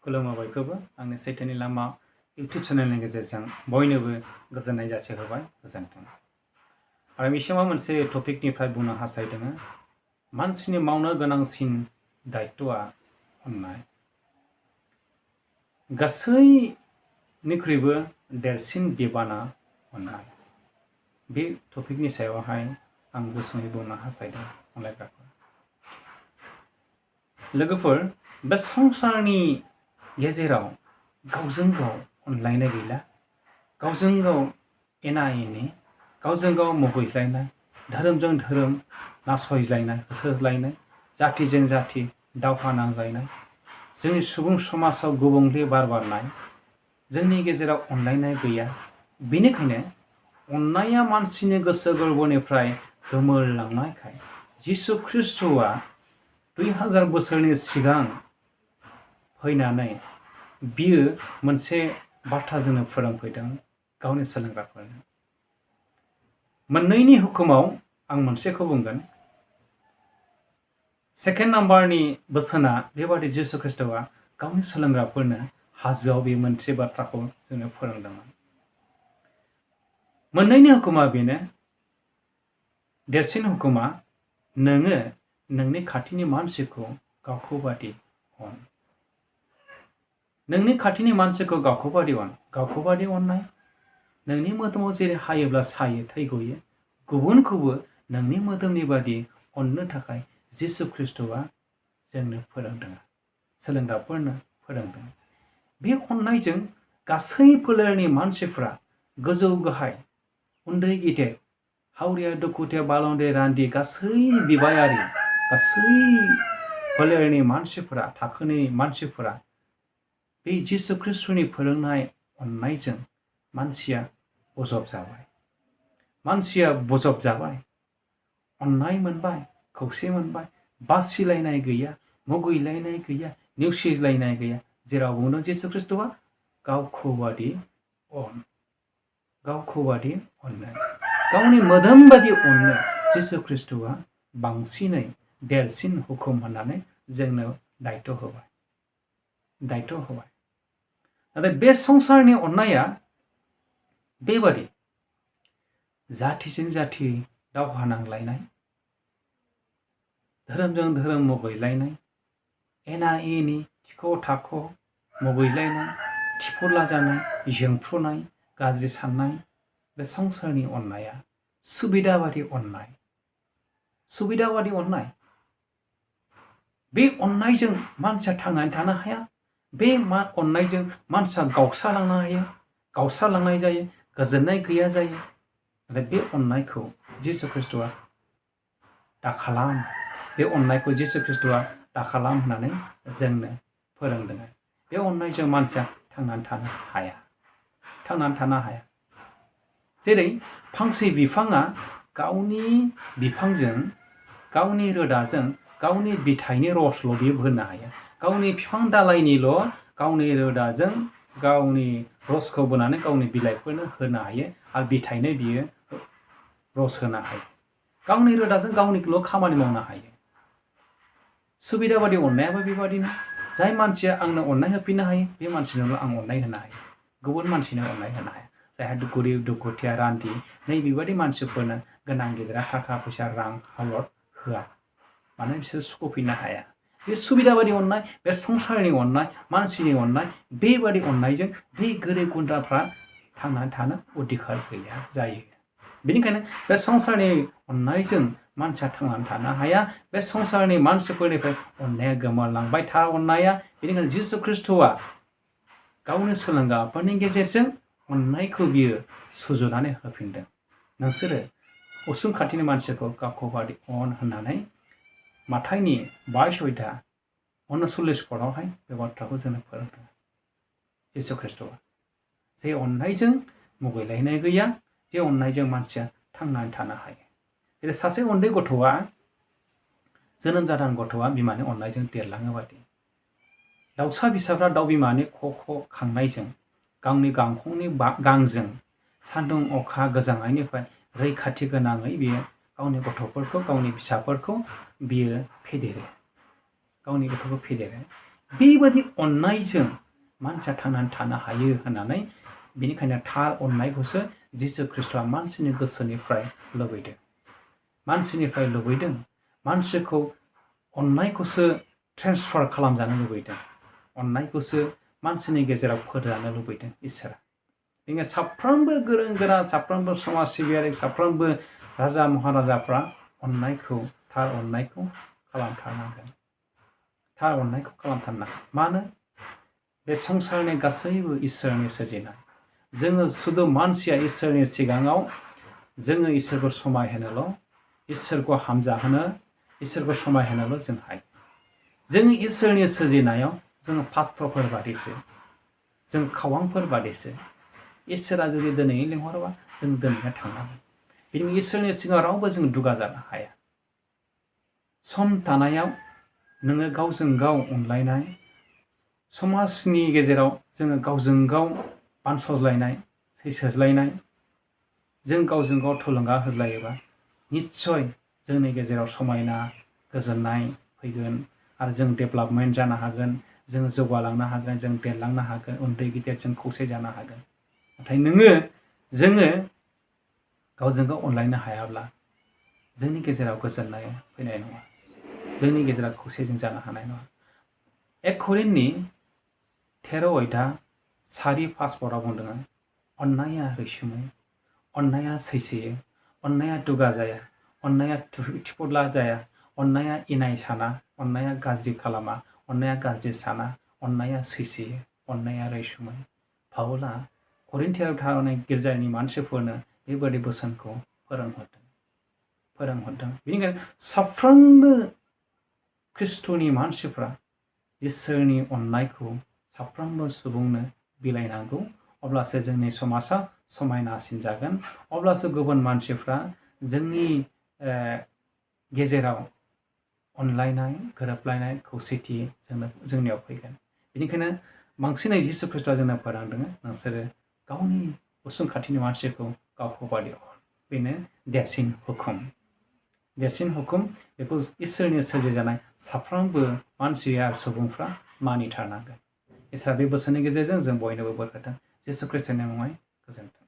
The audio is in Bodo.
खुलुमो बयखौबो आंनि सैथोनि लामा इउटुब चेनेलनि गेजेरजों बयनोबो गोजोननाय जासिहरबाय गोजोन्थों। आरो मिशमा मोनसे टपिकनिफ्राय बुंनो हास्थायदों मानसिनि मावनो गोनांसिन दायित्वआ अननाय। गासैनिख्रुइबो देरसिन बिबाना अननाय। बे टपिकनि सायावहाय आं गुसुङै बुंनो हास्थायदों अनलायग्राफोर। लोगोफोर, बे संसारनि गेजेराव गावजों गाव अनलायनाय गैला, गावजों गाव एना एनि, गावजों गाव मुगैलायनाय, धोरोमजों धोरोम नासयलायनाय, होसोलायनाय, जातिजों जाति दावहा नांलायनाय, जोंनि सुबुं समाजाव गुबुंले बार बारनाय, जोंनि गेजेराव अनलायनाय गैया। बेनिखायनो अननाया मानसिनि गोसो गोरबोनिफ्राय गोमोरलांनायखाय जिसु ख्रिस्ट'आ 2000 बोसोरनि सिगां फैनानै बियो मोनसे बाथ्रा जोंनो फोरोंफैदों गावनि सोलोंग्राफोरनो। मोननैनि हुकुमाव आं मोनसेखौ बुंगोन। सेकेन्ड नाम्बारनि बोसोना बेबादि जिसु ख्रिस्ट'आ गावनि सोलोंग्राफोरनो हाजोआव बे मोनसे बाथ्राखौ जोंनो फोरोंदोंमोन। मोननैनि हुकुमा बेनो। देरसिन हुकुमा नोङो नोंनि खाथिनि मानसिखौ गावखौ बादि अन। नोंनि खाथिनि मानसिखौ गावखौ बादि अन। गावखौ बादि अननाय। नोंनि मोदोमाव जेरै हायोब्ला सायो थै गयो, गुबुनखौबो नोंनि मोदोमनि बादि अननो थाखाय जिसु ख्रिस्ट'आ जोंनो फोरोंदों, सोलोंग्राफोरनो फोरोंदों। बे अननायजों गासै फोलेरनि मानसिफ्रा गोजौ गाहाय, उन्दै गिदिर, हावरिया दुखुथिया बालन्दे रान्दि गासै बिबायारि, गासै फोलेरनि मानसिफोरा, थाखोनि मानसिफोरा बे जिसु ख्रिस्ट'नि फोरोंनाय अननायजों मानसिया बजब जाबाय। मानसिया बजब जाबाय, अननाय मोनबाय, खौसे मोनबाय, बासिलायनाय गैया, मुगैलायनाय गैया, नेवसिलायनाय गैया। जेराव बुंदों जिसु ख्रिस्ट'आ गावखौ बादि अन, गावखौ बादि अननो, गावनि मोदोम बादि अननो जिसु ख्रिस्ट'आ बांसिनै देरसिन हुकुम होननानै जोंनो दायित्व होबाय, दायित्व होबाय। नाथाय बे संसारनि अननाया बेबादि जातिजों जाति दावहा नांलायनाय, धोरोमजों धोरोम मुगैलायनाय, एना एनि थिख' थाख' मुगैलायनाय, थिफुला जानाय, जोंफ्रुनाय, गाज्रि साननाय, बे संसारनि अननाया सुबिदाबादि अननाय, सुबिदाबादि अननाय। बे अननायजों मानसिया थांनानै थानो हाया। बे अननायजों मानसिया गावस्रालांनो हायो, गावस्रालांनाय जायो, गोजोननाय गैया जायो। नाथाय बे अननायखौ जिसु ख्रिस्ट'आ दाखालाम, बे अननायखौ जिसु ख्रिस्ट'आ दाखालाम होननानै जोंनो फोरोंदों। बे अननायजों मानसिया थांनानै थानो हाया, थांनानै थानो हाया। जेरै फांसे बिफाङा गावनि बिफांजों, गावनि रोदाजों, गावनि बिथाइनि रसल' बियो होनो हायो। गावनि बिफां दालाइनिल' गावनि रोदाजों गावनि रसखौ बोनानै गावनि बिलाइफोरनो होनो हायो आरो बिथाइनो बियो रस होनो हायो। गावनि रोदाजों गावनिखौल' खामानि मावनो हायो। सुबिदा बादि अननायाबो बेबादिनो। जाय मानसिया आंनो अननाय होफिननो हायो बे मानसिनोल' आं अननाय होनो हायो, गुबुन मानसिनो अननाय होनो हाया। जायहा गरिब दुखुथिया रान्दि नै बेबायदि मानसिफोरनो गोनां गिदिरा थाखा फैसा रां हालद होआ, मानो बिसोर सुख'फिननो हाया। बे सुबिदा बादि अननाय, बे संसारनि अननाय, मानसिनि अननाय, बेबादि अननायजों बे गोरिब गुन्द्राफ्रा थांनानै थानो अधिकार गैया जायो। बेनिखायनो बे संसारनि अननायजों मानसिया थांनानै थानो हाया। बे संसारनि मानसिफोरनिफ्राय अननाया गोमालांबाय था अननाया। बेनिखायनो जिसु ख्रिस्ट'आ गावनि सोलोंग्राफोरनि गेजेरजों अननायखौ बियो सुजुनानै होफिनदों। नोंसोरो उसुं खाथिनि मानसिखौ गावखौ बादि अन होननानै माथाइनि 22:39 पदआवहाय बे बाथ्राखौ जोंनो फोरोंदों जिसु ख्रिस्ट'आ। जे अननायजों मुगैलायनाय गैया, जे अननायजों मानसिया थांनानै थानो हायो। जेरै सासे उन्दै गथ'आ, जोनोम जादां गथ'आ बिमानि अननायजों देरलाङो बादि, दाउसा फिसाफ्रा दाउ बिमानि ख' ख' खांनायजों, गावनि गांखंनि गांजों सान्दुं अखा गोजांनायनिफ्राय रैखाथि गोनाङै बियो गावनि गथ'फोरखौ, गावनि फिसाफोरखौ बियो फेदेरो, गावनि गथ'खौ फेदेरो बेबायदि अननायजों मानसिया थांनानै थानो हायो होननानै बेनिखायनो थार अननायखौसो जिसु ख्रिस्ट'आ मानसिनि गोसोनिफ्राय लुबैदों। मानसिनिफ्राय लुबैदों, मानसिखौ अननायखौसो ट्रेन्सफार खालामजानो लुबैदों, अननायखौसो मानसिनि गेजेराव फोजानो लुबैदों इसोरा। बेनिखायनो साफ्रोमबो गोरों गोरा, साफ्रोमबो समाज सिबियारि, साफ्रोमबो राजा महाराजाफ्रा अननायखौ, थार अननायखौ खालामथारनांगोन। थार अननायखौ खालामथारनांगोन। मानो? बे संसारनि गासैबो इसोरनि सोरजिनाय। जोङो सुदु मानसिया इसोरनि सिगाङाव जोङो इसोरखौ समायहोनोल', इसोरखौ हामजाहोनो, इसोरखौ समायहोनोल' जों हायो। जोंनि इसोरनि सोरजिनायाव जोङो पात्रफोर बादिसो, जों खावांफोर बादिसो। इसोरा जुदि दिनै लिंहरोबा जों दिनैनो थांनांगोन। बेनिखायनो इसोरनि सिगाङाव रावबो जों दुगा जानो हाया। सम थानायाव नोङो गावजों गाव अनलायनाय, समाजनि गेजेराव जोङो गावजों गाव बानस'लायनाय, सैसोज्लायनाय, जों गावजों गाव थुलुंगा होलायोबा निस्सय जोंनि गेजेराव समायना गोजोननाय फैगोन आरो जों डेभेलपमेन्ट जानो हागोन, जों जौगालांनो हागोन, जों देरलांनो हागोन, उन्दै गिदिर जों खौसे जानो हागोन। नाथाय जोङो गावजों गाव अनलायनो हायाब्ला जोंनि गेजेराव गोजोननाय फैनाय नङा, जोंनि गेजेराव खौसे जों जानो हानाय नङा। 1 करिन्थनि 13 अध्याय 4-5 बुंदों, अननाया रैसुमै, अननाया सैसोयो, अननाया दुगा जाया, अननाया थिफुदला जाया, अननाया इनाय साना, अननाया गाज्रि खालामा, अननाया गाज्रि साना, अननाया सैसोयो, अननाया रैसुमै। पाउला करिन्थियाव थानाय गिर्जानि मानसिफोरनो बेबादि बोसोनखौ फोरोंहरदों। बेनिखायनो साफ्रोमबो ख्रिस्ट'नि मानसिफ्रा इसोरनि अननायखौ साफ्रोमबो सुबुंनो बिलाइनांगौ। अब्लासो जोंनि समाजा समायनासिन जागोन। अब्लासो गुबुन मानसिफ्रा जोंनि गेजेराव अनलायनाय, गोरोबलायनाय, खौसेथि जोंनियाव फैगोन। बेनिखायनो बांसिनै जिसु ख्रिस्ट'आ जोंनो फोरोंदों, नोंसोरो गावनि उसुं खाथिनि मानसिखौ गावखौ बादि अन। बेनो देरसिन हुकुम। देरसिन हुकुम, बेखौ इसोरनि सोरजिजानाय साफ्रोमबो मानसिया सुबुंफ्रा मानिथारनांगोन। इसोरा बे बोसोननि गेजेरजों जों बयनोबो बोर होथों। जिसु ख्रिस्ट'नि मुङै गोजोन्थों।